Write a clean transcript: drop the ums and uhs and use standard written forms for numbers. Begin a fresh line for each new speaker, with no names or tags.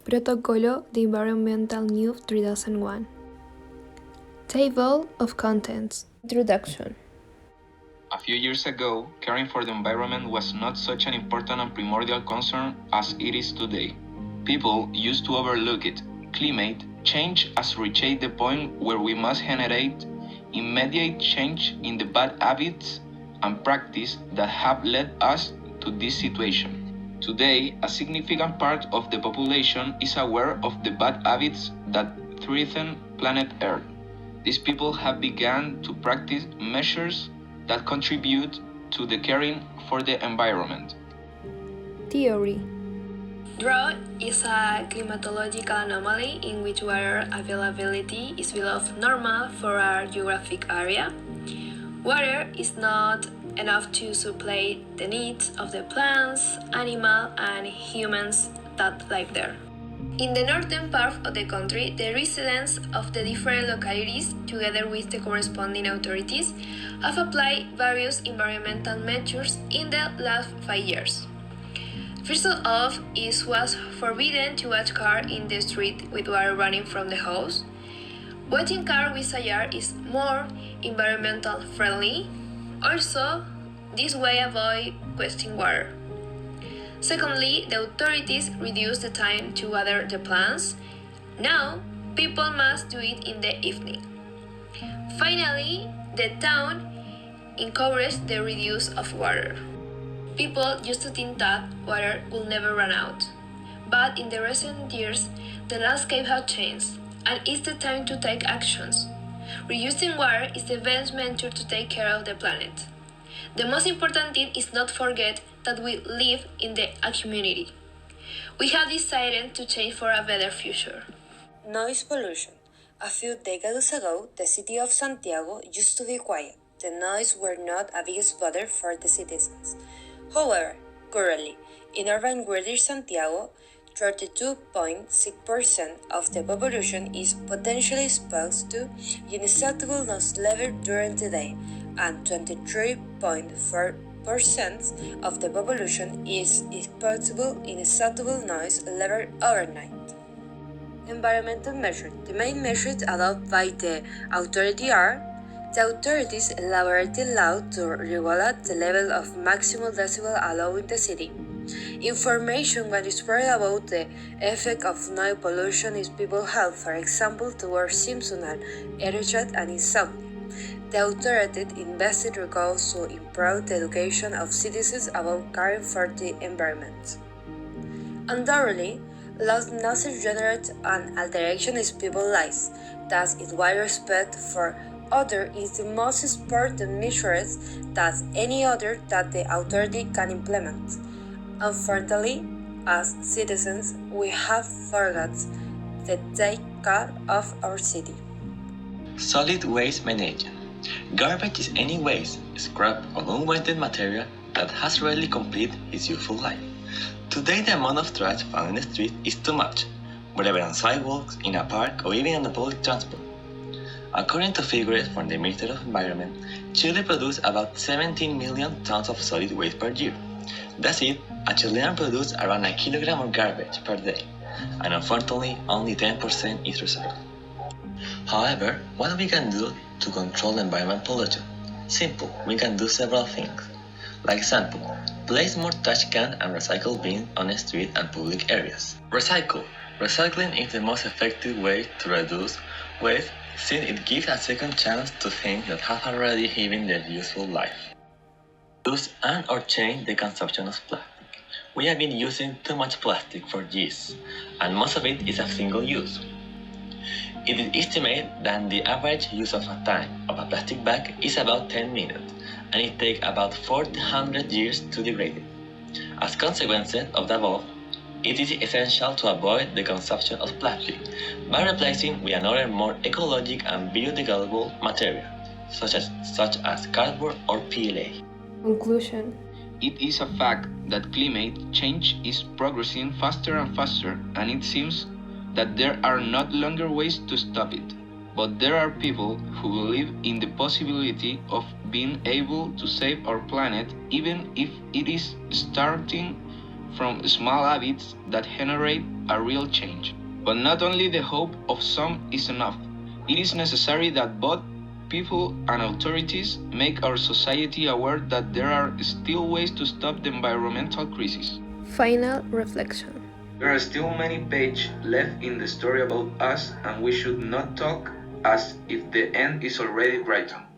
Protocolo The Environmental New 3001. Table of Contents. Introduction.
A few years ago, caring for the environment was not such an important and primordial concern as it is today. People used to overlook it. Climate change has reached the point where we must generate immediate change in the bad habits and practices that have led us to this situation. Today, a significant part of the population is aware of the bad habits that threaten planet Earth. These people have begun to practice measures that contribute to the caring for the environment.
Theory.
Drought is a climatological anomaly in which water availability is below normal for a geographic area. Water is not enough to supply the needs of the plants, animals, and humans that live there. In the northern part of the country, the residents of the different localities, together with the corresponding authorities, have applied various environmental measures in the last 5 years. First of all, it was forbidden to watch cars in the street with water running from the hose. Watching cars with a jar is more environmental friendly. Also, this way avoid wasting water. Secondly, the authorities reduced the time to water the plants. Now, people must do it in the evening. Finally, the town encouraged the reuse of water. People used to think that water will never run out. But in the recent years, the landscape has changed, and it's the time to take actions. Reusing water is the best method to take care of the planet. The most important thing is not forget that we live in a community. We have decided to change for a better future.
Noise pollution. A few decades ago, the city of Santiago used to be quiet. The noise were not a big bother for the citizens. However, currently, in urban Greater Santiago, 32.6% of the population is potentially exposed to unacceptable noise level during the day, and 23.4% of the population is exposed to unacceptable noise level overnight. Environmental measures. The main measures adopted by the authority are: the authorities elaborated law to regulate the level of maximum decibel allowed in the city. Information was spread about the effect of noise pollution in people's health, for example, towards seasonal headache and insomnia. The authorities invested resources to improve the education of citizens about caring for the environment. Undoubtedly, laws not generate an alteration in people's lives, thus its wide respect for others is the most important measure that any other that the authority can implement. Unfortunately, as citizens, we have forgotten to take care of our city.
Solid waste management. Garbage is any waste, scrap, or unwanted material that has rarely completed its useful life. Today, the amount of trash found in the street is too much, whether on sidewalks, in a park, or even on the public transport. According to figures from the Ministry of Environment, Chile produces about 17 million tons of solid waste per year. That's it, a Chilean produces around a kilogram of garbage per day, and unfortunately, only 10% is recycled. However, what we can do to control environment pollution? Simple, we can do several things. Like example, place more trash cans and recycle bins on the street and public areas. Recycle. Recycling is the most effective way to reduce waste, since it gives a second chance to things that have already given their useful life. Reduce and or change the consumption of plastic. We have been using too much plastic for years, and most of it is a single use. It is estimated that the average use of a time of a plastic bag is about 10 minutes, and it takes about 400 years to degrade it. As consequence of the above, it is essential to avoid the consumption of plastic by replacing with another more ecological and biodegradable material, such as cardboard or PLA.
Conclusion.
It is a fact that climate change is progressing faster and faster, and it seems that there are no longer ways to stop it. But there are people who believe in the possibility of being able to save our planet, even if it is starting from small habits that generate a real change. But not only the hope of some is enough. It is necessary that both people and authorities make our society aware that there are still ways to stop the environmental crisis.
Final reflection.
There are still many pages left in the story about us, and we should not talk as if the end is already written.